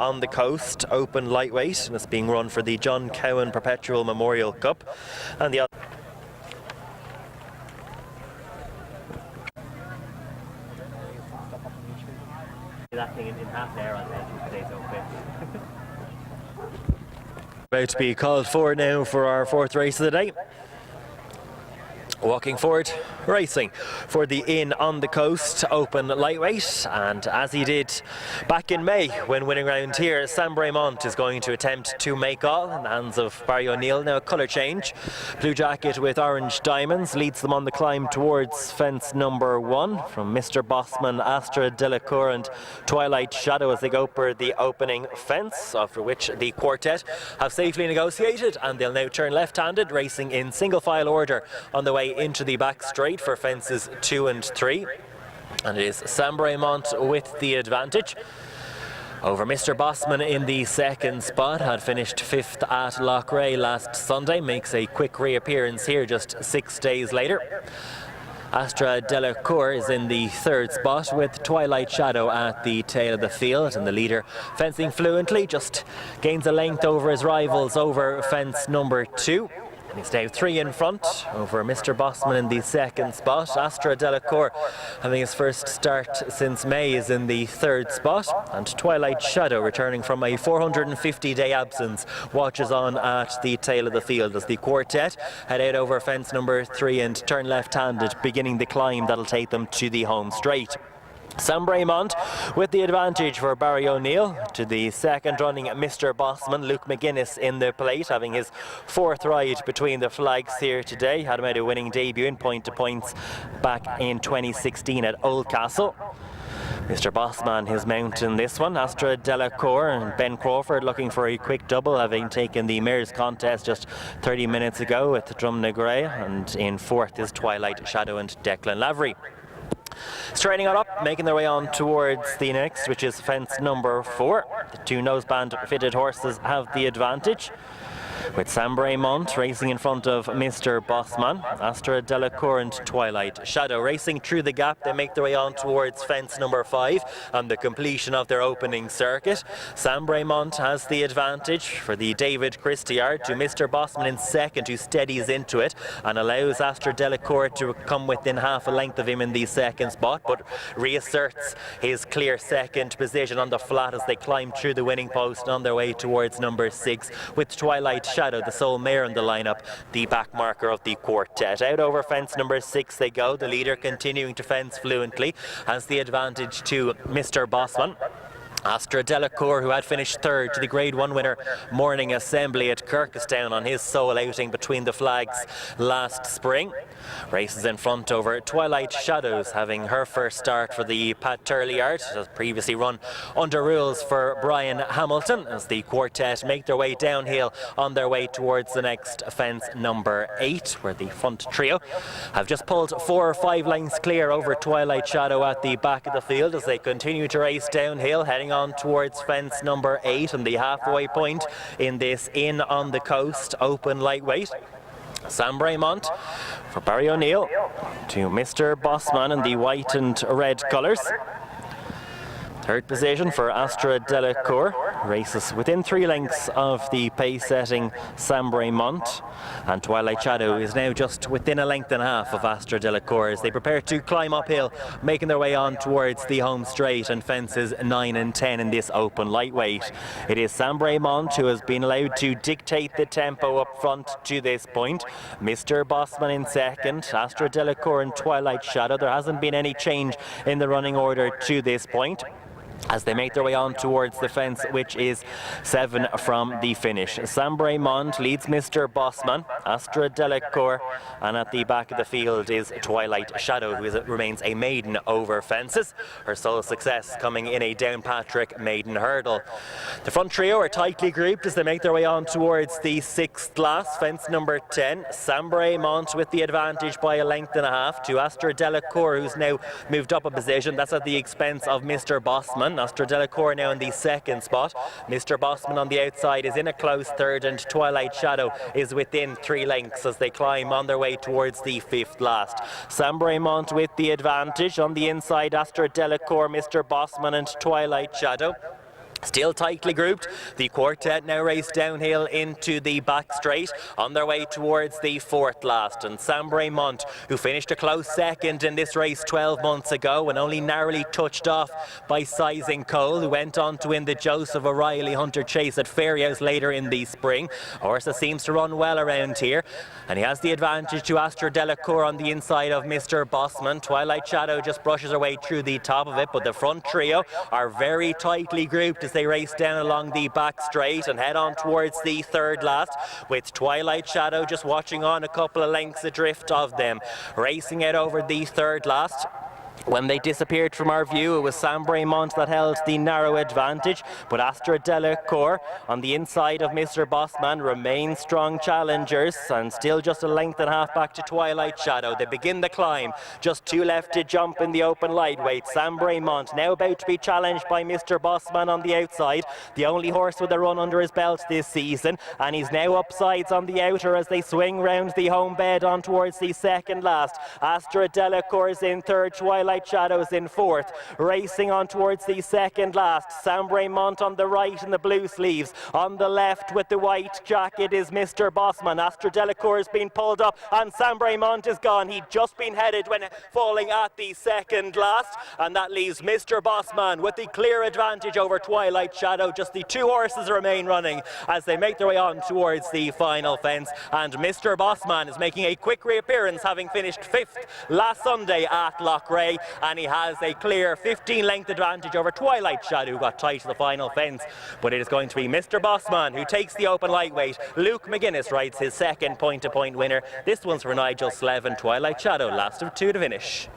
on the Coast Open Lightweight, and it's being run for the John Cowan Perpetual Memorial Cup. And the that thing in half an hour on today's open. About to be called forward now for our fourth race of the day. Walking forward, racing for the Inn on the Coast Open Lightweight, and as he did back in May when winning round here, Sam Braymont is going to attempt to make all in the hands of Barry O'Neill. Now a colour change, blue jacket with orange diamonds leads them on the climb towards fence number 1 from Mr. Bossman, Astra Delacour and Twilight Shadow as they go for the opening fence, after which the quartet have safely negotiated, and they'll now turn left-handed, racing in single file order on the way into the back straight for fences 2 and 3, and it is Sam Braymont with the advantage over Mr. Bossman in the second spot. Had finished 5th at Loughrea last Sunday, makes a quick reappearance here just 6 days later. Astra Delacour is in the third spot with Twilight Shadow at the tail of the field, and the leader fencing fluently, just gains a length over his rivals over fence number 2. And he's now 3 in front over Mr. Bossman in the second spot. Astra Delacour, having his first start since May, is in the third spot, and Twilight Shadow, returning from a 450-day absence, watches on at the tail of the field as the quartet head out over fence number 3 and turn left-handed, beginning the climb that'll take them to the home straight. Sam Braymont with the advantage for Barry O'Neill. To the second running Mr. Bossman, Luke McGuinness in the plate, having his 4th ride between the flags here today. Had made a winning debut in point-to-points back in 2016 at Oldcastle. Mr. Bossman, his mount in this one, Astra Delacour, and Ben Crawford looking for a quick double, having taken the mares contest just 30 minutes ago at Drumnagray, and in 4th is Twilight Shadow and Declan Lavery. Straightening on up, making their way on towards the next, which is fence number 4. The 2 noseband fitted horses have the advantage, with Sam Braymont racing in front of Mr. Bossman, Astra Delacour and Twilight Shadow racing through the gap. They make their way on towards fence number 5 and the completion of their opening circuit. Sam Braymont has the advantage for the David Christie yard to Mr. Bossman in second, who steadies into it and allows Astra Delacour to come within half a length of him in the second spot, but reasserts his clear second position on the flat as they climb through the winning post on their way towards number 6, with Twilight Shadow, the sole mare in the lineup, the back marker of the quartet. Out over fence number 6 they go, the leader continuing to fence fluently, has the advantage to Mr. Bossman. Astra Delacour, who had finished 3rd to the Grade 1 winner Morning Assembly at Kirkestown on his sole outing between the flags last spring, races in front over Twilight Shadows, having her first start for the Pat Turley yard. It has previously run under rules for Brian Hamilton, as the quartet make their way downhill on their way towards the next fence number 8, where the front trio have just pulled 4 or 5 lengths clear over Twilight Shadow at the back of the field as they continue to race downhill, heading on towards fence number 8 and the halfway point in this Inn on the Coast Open Lightweight. Sam Braymont for Barry O'Neill to Mr. Bossman in the white and red colours. 3rd position for Astra Delacour, races within 3 lengths of the pace-setting Sam Braymont, and Twilight Shadow is now just within a length and a half of Astra Delacour as they prepare to climb uphill, making their way on towards the home straight and fences 9 and 10 in this open lightweight. It is Sam Braymont who has been allowed to dictate the tempo up front to this point. Mr. Bossman in second, Astra Delacour and Twilight Shadow. There hasn't been any change in the running order to this point as they make their way on towards the fence, which is 7 from the finish. Sam Braymont leads Mr. Bossman, Astra Delacour, and at the back of the field is Twilight Shadow, who remains a maiden over fences, her sole success coming in a Downpatrick maiden hurdle. The front trio are tightly grouped as they make their way on towards the 6th last, fence number 10. Sam Braymont with the advantage by a length and a half to Astra Delacour, who's now moved up a position. That's at the expense of Mr. Bossman. Astra Delacour now in the second spot. Mr. Bossman on the outside is in a close 3rd, and Twilight Shadow is within 3 lengths as they climb on their way towards the 5th last. Sam Braymont with the advantage on the inside. Astra Delacour, Mr. Bossman and Twilight Shadow. Still tightly grouped, the quartet now race downhill into the back straight on their way towards the fourth last, and Sambre Mont, who finished a close second in this race 12 months ago and only narrowly touched off by Sizing Cole, who went on to win the Joseph O'Reilly Hunter Chase at Fairyhouse later in the spring. A horse that seems to run well around here, and he has the advantage to Astra Delacour on the inside of Mr. Bossman. Twilight Shadow just brushes her way through the top of it, but the front trio are very tightly grouped as they race down along the back straight and head on towards the third last, with Twilight Shadow just watching on a couple of lengths adrift of them. Racing out over the third last. When they disappeared from our view, it was Sambre Mont that held the narrow advantage, but Astra Delacour on the inside of Mr. Bossman remain strong challengers, and still just a length and a half back to Twilight Shadow. They begin the climb, just 2 left to jump in the open lightweight. Sambre Mont now about to be challenged by Mr. Bossman on the outside, the only horse with a run under his belt this season, and he's now upsides on the outer as they swing round the home bed on towards the second last. Astra Delacour is in third, Twilight Shadows in fourth, racing on towards the second last. Sambre Mont on the right in the blue sleeves, on the left with the white jacket is Mr. Bossman. Astra Delacour has been pulled up and Sambre Mont is gone. He'd just been headed when falling at the second last, and that leaves Mr. Bossman with the clear advantage over Twilight Shadow. Just the 2 horses remain running as they make their way on towards the final fence, and Mr. Bossman is making a quick reappearance, having finished 5th last Sunday at Loughrea, and he has a clear 15 length advantage over Twilight Shadow, who got tight to the final fence. But it is going to be Mr. Bossman who takes the open lightweight. Luke McGuinness writes his second point-to-point winner. This one's for Nigel Slevin. Twilight Shadow, last of 2 to finish.